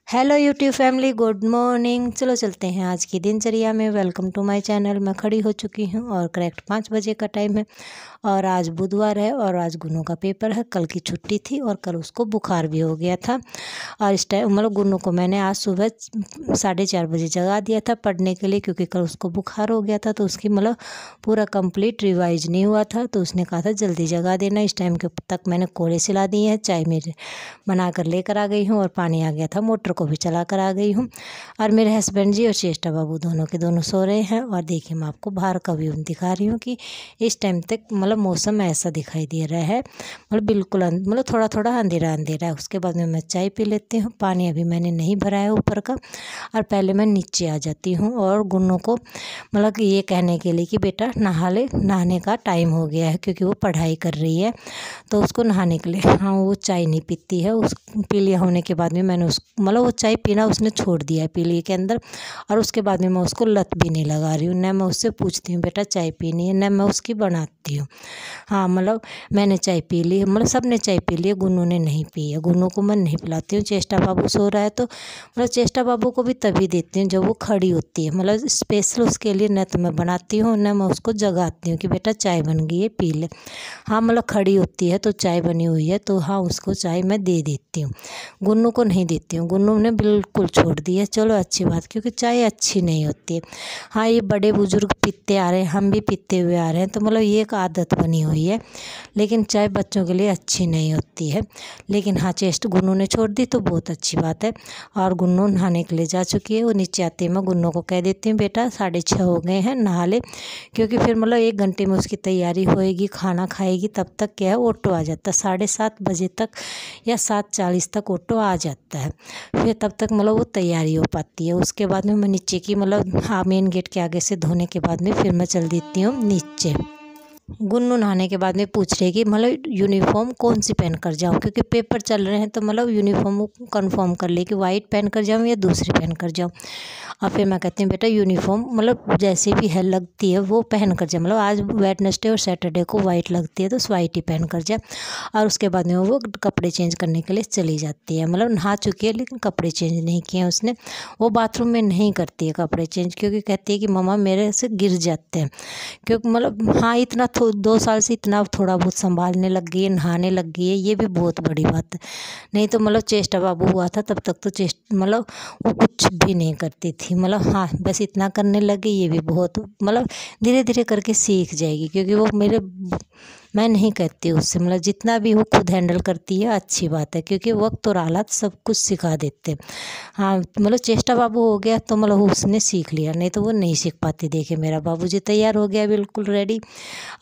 Hello YouTube family, good morning. चलो चलते हैं आज की दिनचर्या में। Welcome to my channel. मैं खड़ी हो चुकी हूँ और करेक्ट 5 बजे का टाइम है और आज बुधवार है और आज गुन्नू का पेपर है। कल की छुट्टी थी और कल उसको बुखार भी हो गया था और इस टाइम गुन्नू को मैंने आज सुबह 4:30 बजे जगा दिया था पढ़ने के लिए, क्योंकि कल उसको बुखार हो गया था तो उसकी पूरा कंप्लीट रिवाइज नहीं हुआ था। तो उसने कहा था जल्दी जगा देना। इस टाइम के तक मैंने कोड़े सिला दिए हैं, चाय मेरे बना कर लेकर आ गई हूँ और पानी आ गया था, मोटर को भी चला कर आ गई हूँ। और मेरे हस्बैंड जी और चेष्टा बाबू दोनों के दोनों सो रहे हैं। और देखिए मैं आपको बाहर का व्यू दिखा रही हूँ कि इस टाइम तक मौसम ऐसा दिखाई दे रहा है, बिल्कुल थोड़ा थोड़ा अंधेरा अंधेरा है। उसके बाद में मैं चाय पी लेती हूँ। पानी अभी मैंने नहीं भरा है ऊपर का, और पहले मैं नीचे आ जाती हूँ और गुन्नू को ये कहने के लिए कि बेटा नहा ले, नहाने का टाइम हो गया है, क्योंकि वो पढ़ाई कर रही है तो उसको नहाने के लिए। हाँ, वो चाय नहीं पीती है। उस पी लिया होने के बाद में मैंने उस वो चाय पीना उसने छोड़ दिया है पी लिए के अंदर। और उसके बाद में मैं उसको लत भी नहीं लगा रही हूँ, न मैं उससे पूछती हूँ बेटा चाय पीनी है, न मैं उसकी बनाती हूँ। हाँ, मैंने चाय पी ली, सब ने चाय पी ली है, गुन्नू ने नहीं पी है। गुन्नू को मैं नहीं पिलाती हूँ। चेष्टा बाबू सो रहा है तो चेष्टा बाबू को भी तभी देती हूँ जब वो खड़ी होती है। स्पेशल उसके लिए न तो मैं बनाती हूँ न मैं उसको जगाती हूँ कि बेटा चाय बन गई है पी ले। हाँ, खड़ी होती है तो चाय बनी हुई है तो हाँ उसको चाय मैं दे देती हूँ। गुन्नू को नहीं देती हूँ, गुन्नू ने बिल्कुल छोड़ दी है। चलो अच्छी बात, क्योंकि चाय अच्छी नहीं होती है। हाँ, ये बड़े बुजुर्ग पीते आ रहे हैं, हम भी पीते हुए आ रहे हैं, तो ये एक आदत बनी हुई है। लेकिन चाय बच्चों के लिए अच्छी नहीं होती है। लेकिन हाँ, गुन्नू ने छोड़ दी तो बहुत अच्छी बात है। और गुन्नू नहाने के लिए जा चुकी है। वो नीचे आते ही मैं गुन्नू को कह देती हूँ बेटा 6:30 हो गए हैं, नहा ले, क्योंकि फिर 1 घंटे में उसकी तैयारी होएगी, खाना खाएगी, तब तक क्या है ऑटो आ जाता है 7:30 बजे तक या 7:40 तक ऑटो आ जाता है। फिर तब तक वो तैयारी हो पाती है। उसके बाद में मैं नीचे की हाँ, मेन गेट के आगे से धोने के बाद में फिर मैं चल देती हूँ नीचे। गुन्नू नहाने के बाद में पूछ रही कि यूनिफॉर्म कौन सी पहन कर जाऊँ, क्योंकि पेपर चल रहे हैं तो यूनिफॉर्म कंफर्म कर ले कि वाइट पहन कर जाऊँ या दूसरी पहन कर जाऊँ। और फिर मैं कहती हूँ बेटा यूनिफॉर्म जैसे भी है लगती है वो पहन कर जाए। आज वेडनेसडे और सैटरडे को वाइट लगती है तो वाइट ही पहन कर जाए। और उसके बाद में वो कपड़े चेंज करने के लिए चली जाती है। नहा चुकी है लेकिन कपड़े चेंज नहीं किए उसने। वो बाथरूम में नहीं करती है कपड़े चेंज, क्योंकि कहती है कि मम्मा मेरे से गिर जाते हैं। क्योंकि हाँ, इतना 2 साल से इतना थोड़ा बहुत संभालने लग गई है, नहाने लग गई है, ये भी बहुत बड़ी बात है। नहीं तो चेष्टा बाबू हुआ था तब तक तो वो कुछ भी नहीं करती थी। हाँ, बस इतना करने लगी, ये भी बहुत धीरे धीरे करके सीख जाएगी, क्योंकि वो मैं नहीं कहती उससे, जितना भी वो खुद हैंडल करती है अच्छी बात है, क्योंकि वक्त और हालात सब कुछ सिखा देते हैं। हाँ, चेष्टा बाबू हो गया तो उसने सीख लिया, नहीं तो वो नहीं सीख पाती। देखिए मेरा बाबूजी तैयार हो गया बिल्कुल रेडी,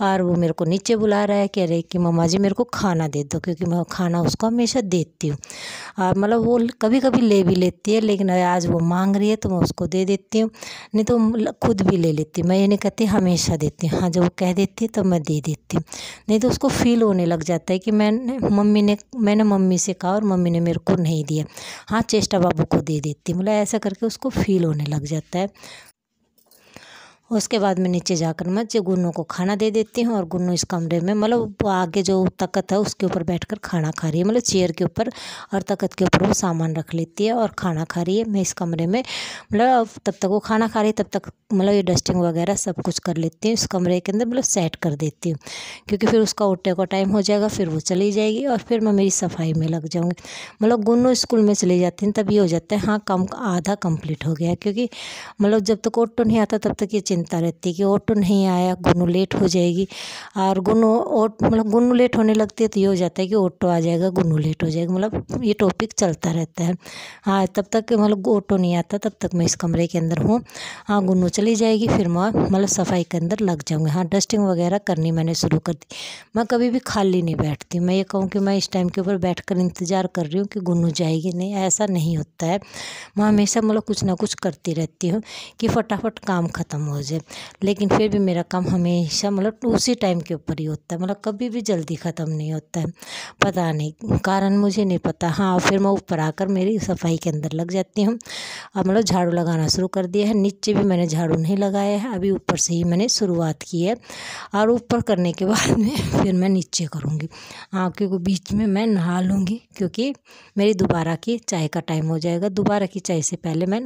और वो मेरे को नीचे बुला रहा है, कह रहे कि मम्मा जी मेरे को खाना दे दो, क्योंकि मैं खाना उसको हमेशा देती हूँ। और वो कभी कभी ले भी लेती है, लेकिन आज वो मांग रही है तो मैं उसको दे देती हूँ, नहीं तो खुद भी ले लेती हूँ। मैं ये नहीं कहती हमेशा देती हूँ, हाँ जब वो कह देती है तो मैं दे देती हूँ। नहीं तो उसको फील होने लग जाता है कि मैंने मम्मी से कहा और मम्मी ने मेरे को नहीं दिया। हाँ, चेष्टा बाबू को दे देती हूँ, ऐसा करके उसको फील होने लग जाता है। उसके बाद में नीचे जाकर मैं गुन्नू को खाना दे देती हूँ और गुन्नू इस कमरे में आगे जो तख्त है उसके ऊपर बैठकर खाना खा रही है। चेयर के ऊपर और तख्त के ऊपर वो सामान रख लेती है और खाना खा रही है। मैं इस कमरे में तब तक वो खाना खा रही है, तब तक ये डस्टिंग वगैरह सब कुछ कर लेती हूँ इस कमरे के अंदर, सेट कर देती हूँ, क्योंकि फिर उसका उठने का टाइम हो जाएगा, फिर वो चली जाएगी और फिर मैं मेरी सफाई में लग जाऊँगी। गुन्नू स्कूल में चली जाती हैं तब ये हो जाता है हाँ कम आधा कंप्लीट हो गया, क्योंकि जब तक ऑटो नहीं आता तब तक ये चिंता रहती है कि ऑटो नहीं आया, गुन्नू लेट हो जाएगी। और गुन्नू लेट होने लगती है तो ये हो जाता है कि ऑटो आ जाएगा, गुन्नू लेट हो जाएगा। ये टॉपिक चलता रहता है। हाँ, तब तक ऑटो नहीं आता तब तक मैं इस कमरे के अंदर हूँ। हाँ, गुन्नू चली जाएगी फिर मैं सफाई के अंदर लग जाऊँगी। हाँ, डस्टिंग वगैरह करनी मैंने शुरू कर दी। मैं कभी भी खाली नहीं बैठती। मैं ये कहूँ कि मैं इस टाइम के ऊपर बैठ कर इंतज़ार कर रही हूँ कि गुन्नू जाएगी, नहीं, ऐसा नहीं होता है। मैं हमेशा कुछ ना कुछ करती रहती हूँ कि फटाफट काम ख़त्म हो जाए, लेकिन फिर भी मेरा काम हमेशा मतलब उसी टाइम के ऊपर ही होता है, मतलब कभी भी जल्दी ख़त्म नहीं होता है। पता नहीं कारण मुझे नहीं पता। हाँ, फिर मैं ऊपर आकर मेरी सफाई के अंदर लग जाती हूँ। अब मतलब झाड़ू लगाना शुरू कर दिया है। नीचे भी मैंने झाड़ू नहीं लगाया है, अभी ऊपर से ही मैंने शुरुआत की है। और ऊपर करने के बाद में फिर मैं नीचे करूँगी। हाँ, क्योंकि बीच में मैं नहा लूँगी, क्योंकि मेरी दोबारा की चाय का टाइम हो जाएगा। दोबारा की चाय से पहले मैं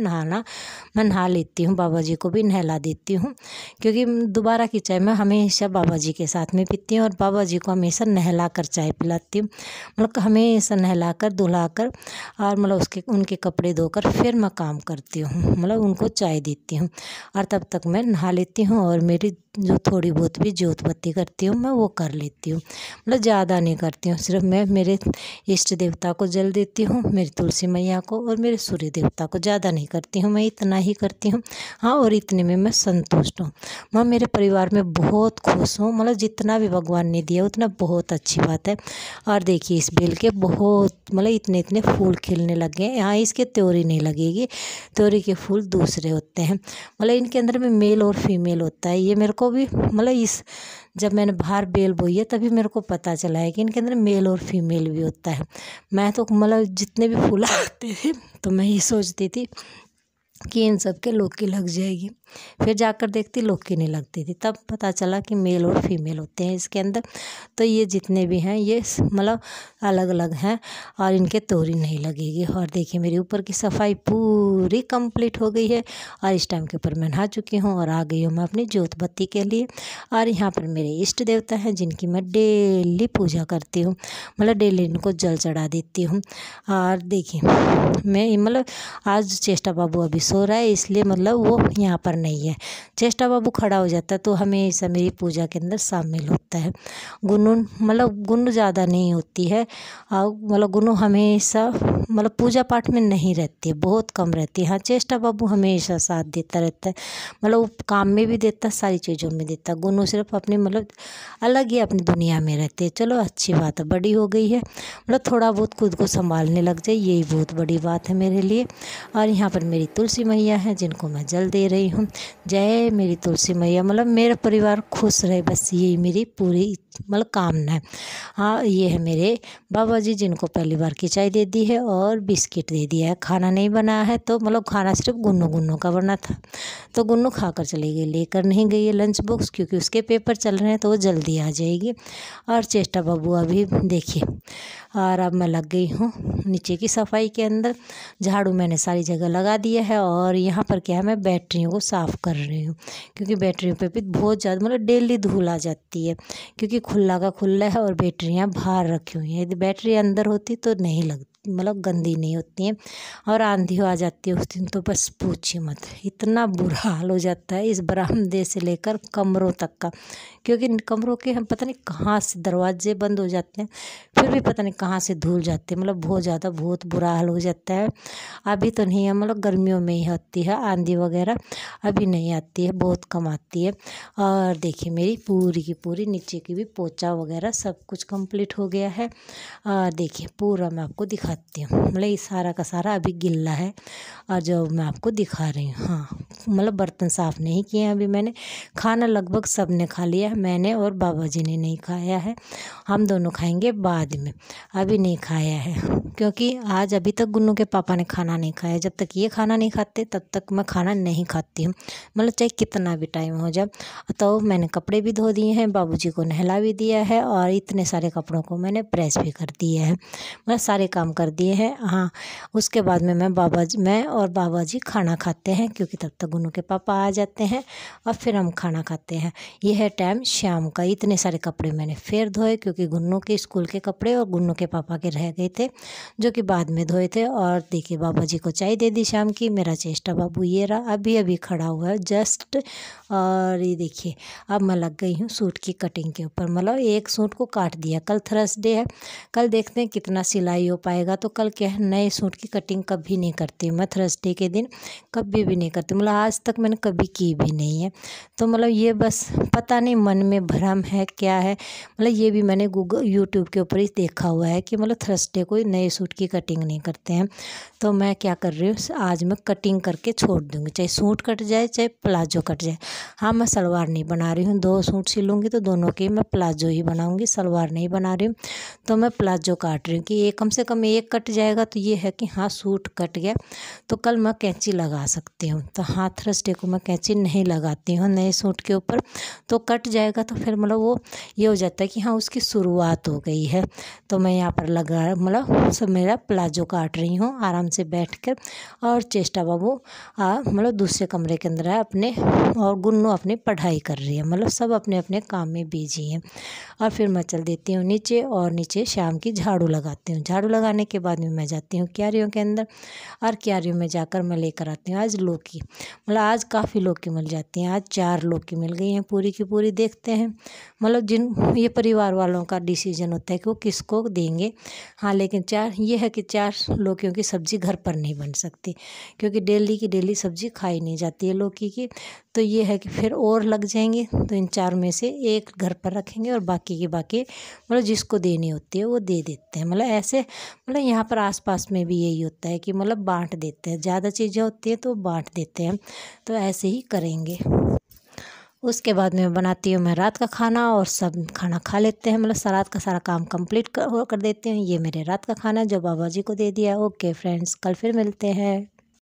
नहा लेती हूँ, बाबा जी को भी नहला देती हूँ, क्योंकि दोबारा की चाय मैं हमेशा बाबा जी के साथ में पीती हूँ और बाबा जी को हमेशा नहला कर चाय पिलाती हूँ। मतलब हमेशा नहला कर धुला कर और मतलब उनके कपड़े धोकर फिर मैं काम करती हूँ, मतलब उनको चाय देती हूँ। और तब तक मैं नहा लेती हूँ और मेरी जो थोड़ी बहुत भी जोत बत्ती करती हूँ मैं वो कर लेती हूँ। मतलब ज़्यादा नहीं करती हूँ, सिर्फ मैं मेरे इष्ट देवता को जल देती हूँ, मेरी तुलसी मैया को और मेरे सूर्य देवता को। ज़्यादा नहीं करती हूँ, मैं इतना ही करती हूँ। हाँ, और इतने में मैं संतुष्ट हूँ। मैं मेरे परिवार में बहुत खुश हूँ, मतलब जितना भी भगवान ने दिया उतना बहुत अच्छी बात है। और देखिए इस बेल के बहुत मतलब इतने इतने फूल खिलने लगे हैं। यहाँ इसके त्योरी नहीं लगेगी, त्योरी के फूल दूसरे होते हैं, मतलब इनके अंदर में मेल और फीमेल होता है। ये मेरे को भी मतलब जब मैंने बाहर बेल बोई है तभी मेरे को पता चला है कि इनके अंदर मेल और फीमेल भी होता है। मैं तो मतलब जितने भी फूल आते थे तो मैं ये सोचती थी कि इन सब के लौकी लग जाएगी, फिर जाकर देखती लौकी नहीं लगती थी, तब पता चला कि मेल और फीमेल होते हैं इसके अंदर। तो ये जितने भी हैं ये मतलब अलग अलग हैं और इनके तोरी नहीं लगेगी। और देखिए मेरे ऊपर की सफाई पूरी कंप्लीट हो गई है और इस टाइम के ऊपर मैं नहा चुकी हूँ और आ गई हूँ मैं अपनी जोत बत्ती के लिए। और यहाँ पर मेरे इष्ट देवता हैं जिनकी मैं डेली पूजा करती हूँ, मतलब डेली इनको जल चढ़ा देती हूँ। और देखिए मैं मतलब आज चेष्टा बाबू अभी सो रहा है, इसलिए मतलब वो यहाँ पर नहीं है। चेष्टा बाबू खड़ा हो जाता है तो हमेशा मेरी पूजा के अंदर शामिल होता है। गुन्नू मतलब गुन्नू ज़्यादा नहीं होती है, मतलब गुन्नू हमेशा मतलब पूजा पाठ में नहीं रहती है, बहुत कम रहती है। हाँ, चेष्टा बाबू हमेशा साथ देता रहता है, मतलब वो काम में भी देता है, सारी चीज़ों में देता है। गुन्नू सिर्फ अपनी मतलब अलग ही अपनी दुनिया में रहती है। चलो अच्छी बात है, बड़ी हो गई है, मतलब थोड़ा बहुत खुद को संभालने लग जाए, यही बहुत बड़ी बात है मेरे लिए। और यहाँ पर मेरी तुलसी मैया है जिनको मैं जल दे रही हूँ। जय मेरी तुलसी मैया, मतलब मेरा परिवार खुश रहे, बस यही मेरी पूरी मतलब कामना है। हाँ, ये है मेरे बाबा जी जिनको पहली बार की चाय दे दी है और बिस्किट दे दिया है। खाना नहीं बनाया है, तो मतलब खाना सिर्फ गुन्नू का बना था, तो गुन्नू खाकर चली गई, लेकर नहीं गई है लंच बॉक्स, क्योंकि उसके पेपर चल रहे हैं तो वो जल्दी आ जाएगी। और चेष्टा बाबू अभी देखिए, और अब मैं लग गई हूँ नीचे की सफाई के अंदर। झाड़ू मैंने सारी जगह लगा दिया है और यहाँ पर क्या है, मैं बैटरियों को साफ़ कर रही हूँ, क्योंकि बैटरियों पे भी बहुत ज़्यादा मतलब डेली धूल आ जाती है, क्योंकि खुला का खुला है और बैटरियाँ बाहर रखी हुई हैं। यदि बैटरी अंदर होती तो नहीं लगती, मतलब गंदी नहीं होती हैं। और आंधी आ जाती है उस दिन तो बस पूछिए मत, इतना बुरा हाल हो जाता है इस बरामदे से लेकर कमरों तक का, क्योंकि कमरों के हम पता नहीं कहाँ से दरवाजे बंद हो जाते हैं, फिर भी पता नहीं कहाँ से धूल जाती है, मतलब बहुत बुरा हाल हो जाता है। अभी तो नहीं है, मतलब गर्मियों में ही होती है आंधी वगैरह, अभी नहीं आती है, बहुत कम आती है। और देखिए मेरी पूरी की पूरी नीचे की भी पोछा वगैरह सब कुछ कंप्लीट हो गया है। और देखिए पूरा मैं आपको दिखाती हूँ, मतलब ये सारा का सारा अभी गिल्ला है और जो मैं आपको दिखा रही हूँ। हाँ, मतलब बर्तन साफ़ नहीं किए हैं अभी मैंने। खाना लगभग सब ने खा लिया है, मैंने और बाबा जी ने नहीं खाया है, हम दोनों खाएंगे बाद में, अभी नहीं खाया है, क्योंकि आज अभी तक गुन्नू के पापा ने खाना नहीं खाया। जब तक ये खाना नहीं खाते तब तक मैं खाना नहीं खाती हूँ, मतलब चाहे कितना भी टाइम हो जाए। तो मैंने कपड़े भी धो दिए हैं, बाबूजी को नहला भी दिया है और इतने सारे कपड़ों को मैंने प्रेस भी कर दिया है, मतलब सारे काम कर दिए हैं। हाँ, उसके बाद में मैं और बाबा जी खाना खाते हैं, क्योंकि तब तक गुन्नू के पापा आ जाते हैं और फिर हम खाना खाते हैं। यह है टाइम शाम का। इतने सारे कपड़े मैंने फिर धोए, क्योंकि गुन्नू के स्कूल के कपड़े और गुन्नू के पापा के रह गए थे, जो कि बाद में धोए थे। और देखिए बाबा जी को चाय दे दी शाम की। मेरा चेष्टा बाबू ये रहा, अभी अभी खड़ा हुआ है जस्ट। और ये देखिए अब मैं लग गई हूँ सूट की कटिंग के ऊपर, मतलब एक सूट को काट दिया। कल थर्सडे है, कल देखते हैं कितना सिलाई हो पाएगा। जाएगा। तो कल क्या है, नए सूट की कटिंग कभी नहीं करती मैं, थर्सडे के दिन कभी भी नहीं करती, मतलब आज तक मैंने कभी की भी नहीं है। तो मतलब ये बस पता नहीं मन में भ्रम है क्या है, मतलब ये भी मैंने गूगल यूट्यूब के ऊपर ही देखा हुआ है कि मतलब थर्सडे को नए सूट की कटिंग नहीं करते हैं। तो मैं क्या कर रही हूँ, आज मैं कटिंग करके छोड़ दूँगी, चाहे सूट कट जाए चाहे प्लाजो कट जाए। हाँ, मैं सलवार नहीं बना रही हूँ, 2 सूट सिलूँगी तो दोनों के मैं प्लाजो ही बनाऊँगी, सलवार नहीं बना रही हूँ। तो मैं प्लाजो काट रही हूँ कि ये कम से कम एक कट जाएगा तो ये है कि हाँ सूट कट गया, तो कल मैं कैंची लगा सकती हूँ। तो हाँ, थर्सडे को मैं कैंची नहीं लगाती हूँ नए सूट के ऊपर, तो कट जाएगा तो फिर मतलब वो ये हो जाता है कि हाँ उसकी शुरुआत हो गई है। तो मैं यहाँ पर लगा मतलब सब मेरा प्लाजो काट रही हूँ आराम से बैठकर, और चेष्टा बाबू मतलब दूसरे कमरे के अंदर है अपने, और गुन्नू अपनी पढ़ाई कर रही है, मतलब सब अपने अपने काम में बिजी हैं। और फिर मैं चल देती हूँ नीचे, और नीचे शाम की झाड़ू लगाती हूँ। झाड़ू लगाने के बाद में मैं जाती हूँ क्यारियों के अंदर, और क्यारियों में जाकर मैं लेकर आती हूँ आज लौकी, मतलब आज काफ़ी लौकी मिल जाती हैं, आज 4 लौकी मिल गई हैं पूरी की पूरी। देखते हैं मतलब जिन ये परिवार वालों का डिसीजन होता है कि वो किसको देंगे। हाँ, लेकिन 4 ये है कि 4 लौकियों की सब्ज़ी घर पर नहीं बन सकती, क्योंकि डेली की डेली सब्ज़ी खाई नहीं जाती है लौकी की। तो ये है कि फिर और लग जाएंगे, तो इन 4 में से एक घर पर रखेंगे और बाकी की बाकी मतलब जिसको देनी होती है वो दे देते हैं। मतलब ऐसे मतलब यहाँ पर आसपास में भी यही होता है कि मतलब बांट देते हैं, ज़्यादा चीज़ें होती हैं तो बांट देते हैं। तो ऐसे ही करेंगे। उसके बाद में बनाती हूँ मैं रात का खाना, और सब खाना खा लेते हैं, मतलब रात का सारा काम कंप्लीट कर देते हैं। ये मेरे रात का खाना जो बाबा जी को दे दिया। ओके फ्रेंड्स, कल फिर मिलते हैं।